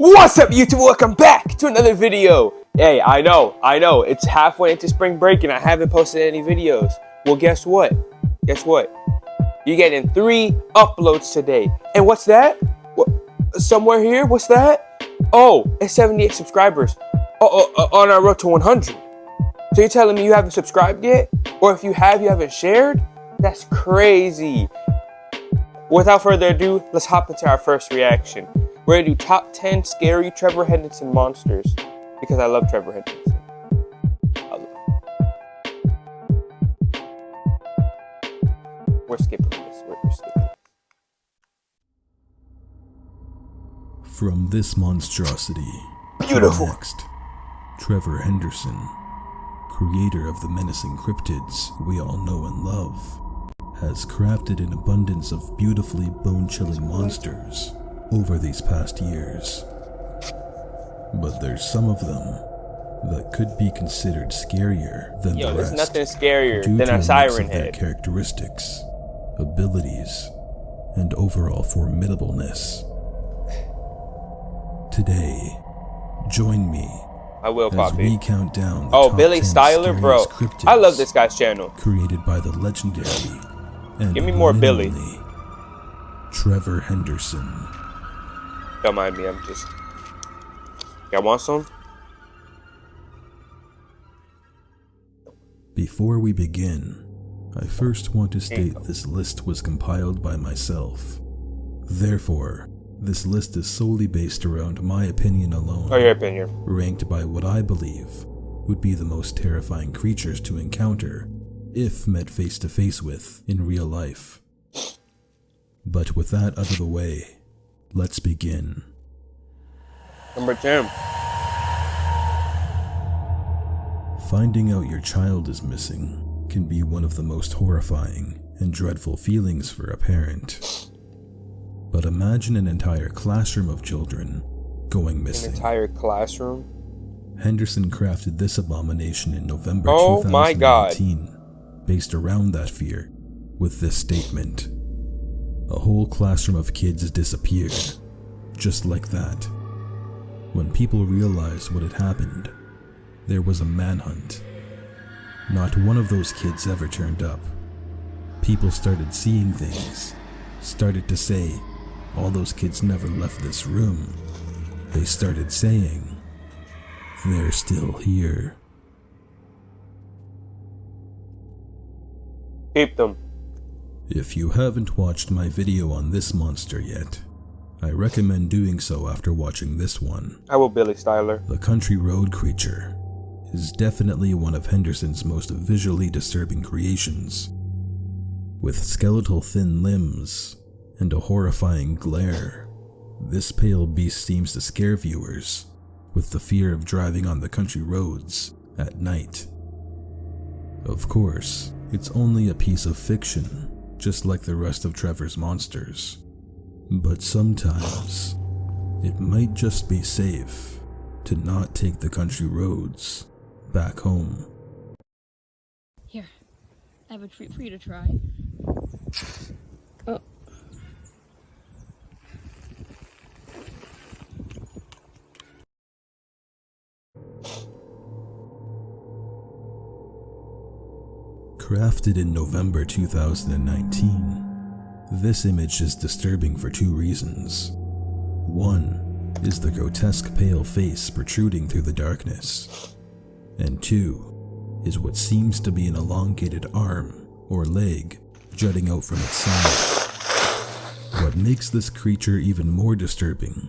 What's up, YouTube? Welcome back to another video. Hey, I know, it's halfway into spring break and I haven't posted any videos. Well, guess what? You're getting 3 uploads today. And what's that? What? Somewhere here? What's that? Oh, it's 78 subscribers on our road to 100. So you're telling me you haven't subscribed yet? Or if you have, you haven't shared? That's crazy. Without further ado, let's hop into our first reaction. We're gonna do top 10 scary Trevor Henderson monsters because I love Trevor Henderson. We're skipping this. We're skipping this. From this monstrosity, Beautiful. Next, Trevor Henderson, creator of the menacing cryptids we all know and love, has crafted an abundance of beautifully bone-chilling monsters over these past years. But there's some of them that could be considered scarier than the rest. There's nothing scarier due than to a siren their head. characteristics, abilities, and overall formidableness. Today, join me I will, as Poppy. we count down the Oh, top Billy 10 Styler, bro. scariest cryptids I love this guy's channel. created by the legendary and Give me more one and Billy. only Trevor Henderson. Don't mind me, I'm just... Y'all want some? Before we begin, I first want to state this list was compiled by myself. Therefore, this list is solely based around my opinion alone, Oh, your opinion. ranked by what I believe would be the most terrifying creatures to encounter if met face to face with in real life. But with that out of the way, let's begin. Number 10. Finding out your child is missing can be one of the most horrifying and dreadful feelings for a parent. But imagine an entire classroom of children going missing. An entire classroom? Henderson crafted this abomination in November Oh my God. 2019, based around that fear, with this statement. A whole classroom of kids disappeared, just like that. When people realized what had happened, there was a manhunt. Not one of those kids ever turned up. People started seeing things, started to say, all those kids never left this room. They started saying, they're still here. Keep them. If you haven't watched my video on this monster yet, I recommend doing so after watching this one. I will, Billy Styler. The country road creature is definitely one of Henderson's most visually disturbing creations. With skeletal thin limbs and a horrifying glare, this pale beast seems to scare viewers with the fear of driving on the country roads at night. Of course, it's only a piece of fiction, just like the rest of Trevor's monsters. But sometimes, it might just be safe to not take the country roads back home. Here, I have a treat for you to try. Oh. Crafted in November 2019, this image is disturbing for 2 reasons. One is the grotesque pale face protruding through the darkness, and 2 is what seems to be an elongated arm or leg jutting out from its side. What makes this creature even more disturbing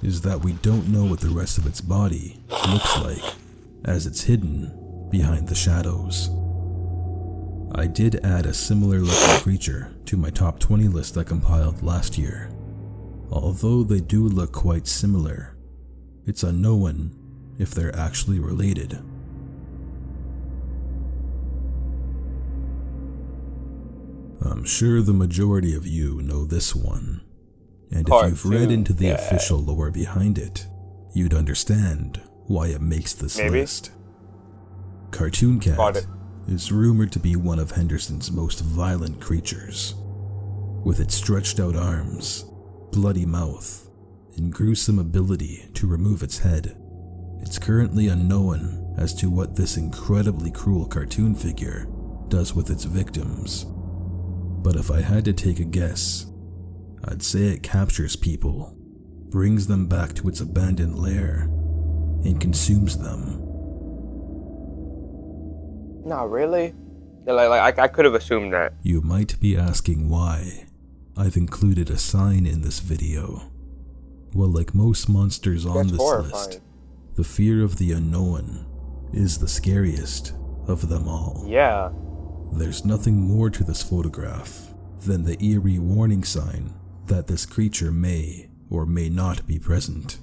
is that we don't know what the rest of its body looks like, as it's hidden behind the shadows. I did add a similar looking creature to my top 20 list I compiled last year. Although they do look quite similar, it's unknown if they're actually related. I'm sure the majority of you know this one, and if you've read into the official lore behind it, you'd understand why it makes this list. Cartoon Cat is rumored to be one of Henderson's most violent creatures. With its stretched out arms, bloody mouth, and gruesome ability to remove its head. It's currently unknown as to what this incredibly cruel cartoon figure does with its victims. But if I had to take a guess, I'd say it captures people, brings them back to its abandoned lair, and consumes them. Not really. Yeah, like I could have assumed that. You might be asking why I've included a sign in this video. Well, like most monsters on That's this horrifying. list, the fear of the unknown is the scariest of them all. Yeah. There's nothing more to this photograph than the eerie warning sign that this creature may or may not be present.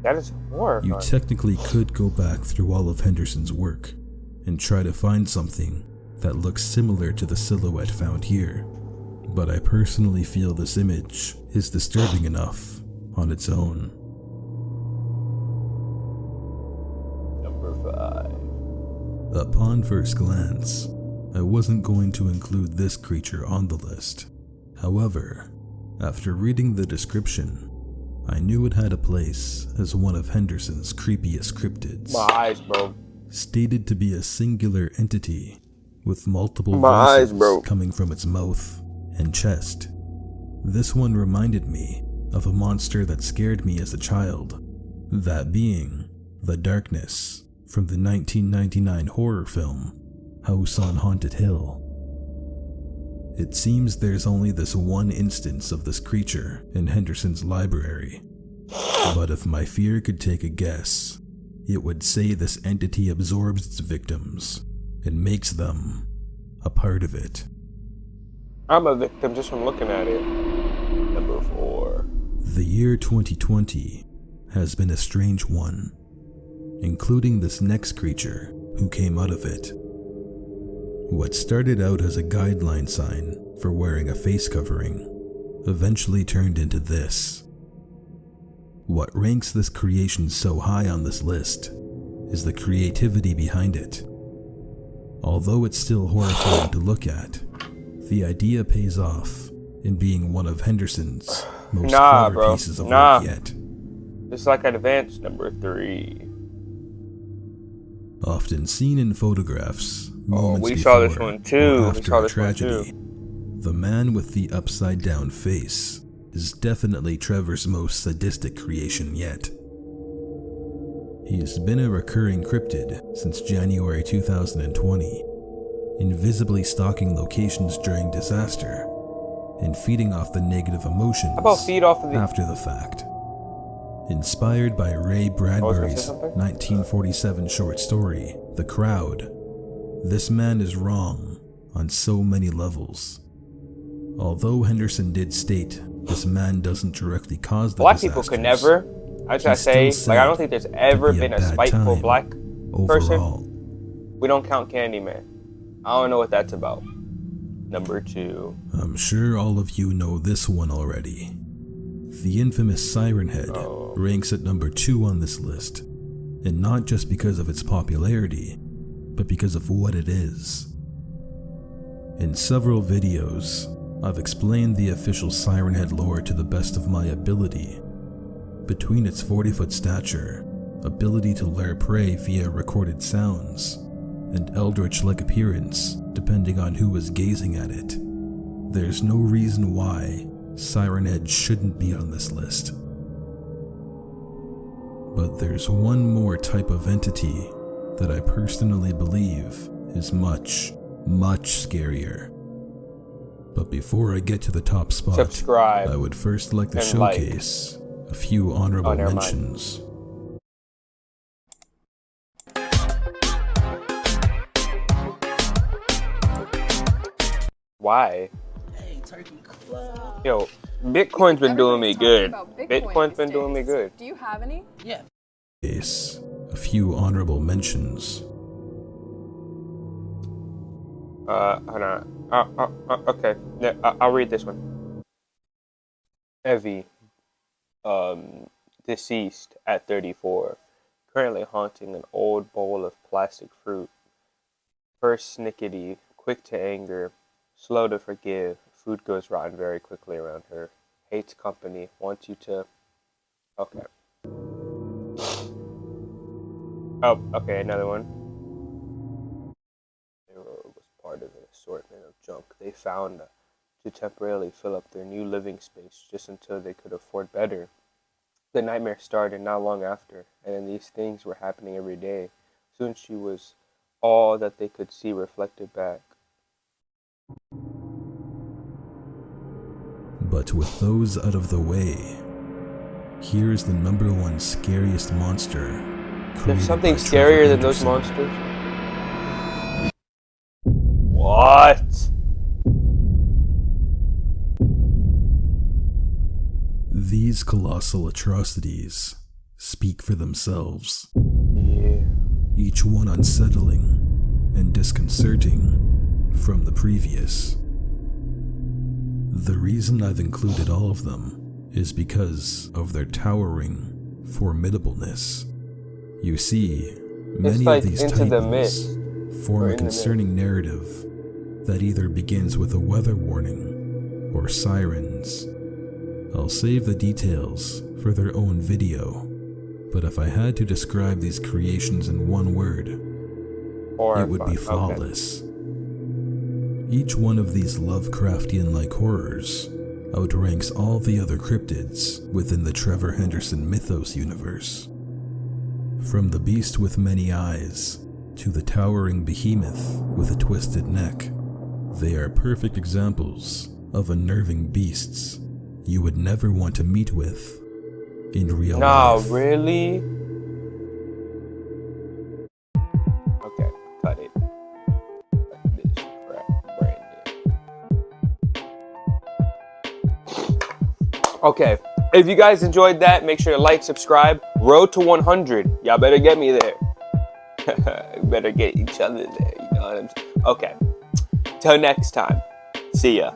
That is horrifying. You technically could go back through all of Henderson's work and try to find something that looks similar to the silhouette found here, but I personally feel this image is disturbing enough on its own. Number 5. Upon first glance, I wasn't going to include this creature on the list. However, after reading the description, I knew it had a place as one of Henderson's creepiest cryptids. My eyes, bro. Stated to be a singular entity with multiple My eyes, voices bro. coming from its mouth and chest. This one reminded me of a monster that scared me as a child, that being the Darkness from the 1999 horror film House on Haunted Hill. It seems there's only this one instance of this creature in Henderson's library, but if my fear could take a guess, it would say this entity absorbs its victims and makes them a part of it. I'm a victim just from looking at it. Number 4. The year 2020 has been a strange one, including this next creature who came out of it. What started out as a guideline sign for wearing a face covering eventually turned into this. What ranks this creation so high on this list is the creativity behind it. Although it's still horrifying to look at, the idea pays off in being one of Henderson's most clever pieces of work yet. It's like advanced number 3. Often seen in photographs, moments we before saw this one too. or after a tragedy, the man with the upside down face is definitely Trevor's most sadistic creation yet. He's been a recurring cryptid since January 2020, invisibly stalking locations during disaster and feeding off the negative emotions How about feed off of the... after the fact. Inspired by Ray Bradbury's 1947 short story, The Crowd, this man is wrong on so many levels. Although Henderson did state this man doesn't directly cause the Black disasters, people could never, I just say, like I don't think there's ever been a spiteful black person. We don't count Candyman. I don't know what that's about. Number 2. I'm sure all of you know this one already. The infamous Siren Head ranks at number 2 on this list, and not just because of its popularity, but because of what it is. In several videos, I've explained the official Siren Head lore to the best of my ability. Between its 40-foot stature, ability to lure prey via recorded sounds, and eldritch-like appearance depending on who is gazing at it, there's no reason why Siren Head shouldn't be on this list. But there's one more type of entity that I personally believe is much, much scarier. But before I get to the top spot, subscribe, I would first like to showcase a few honorable mentions. Why? Yo, Bitcoin's been doing me good. Bitcoin's been doing me good. Do you have any? Yeah. A few honorable mentions. Hold on. Okay. Yeah, I'll read this one. Evie, deceased at 34, currently haunting an old bowl of plastic fruit. First snickety, quick to anger, slow to forgive. Food goes rotten very quickly around her. Hates company. Wants you to Okay. Oh, okay, another one. It was part of an assortment of junk they found to temporarily fill up their new living space just until they could afford better. The nightmare started not long after, and then these things were happening every day. Soon she was all that they could see reflected back. But with those out of the way, here is the #1 scariest monster. There's created something by Trevor scarier than those Henderson. monsters? What? These colossal atrocities speak for themselves, Yeah. each one unsettling and disconcerting from the previous. The reason I've included all of them is because of their towering formidableness. You see, many like of these Into the titans Mist, form or a In the concerning narrative that either begins with a weather warning or sirens. I'll save the details for their own video, but if I had to describe these creations in one word, it would be horrifying. flawless. Each one of these Lovecraftian-like horrors outranks all the other cryptids within the Trevor Henderson mythos universe. From the beast with many eyes to the towering behemoth with a twisted neck, they are perfect examples of unnerving beasts you would never want to meet with in real life. Really? Okay, cut it. Cut this crap, Brandon. Okay, if you guys enjoyed that, make sure to like, subscribe. Road to 100. Y'all better get me there. Better get each other there. You know what I'm saying? Okay. Till next time. See ya.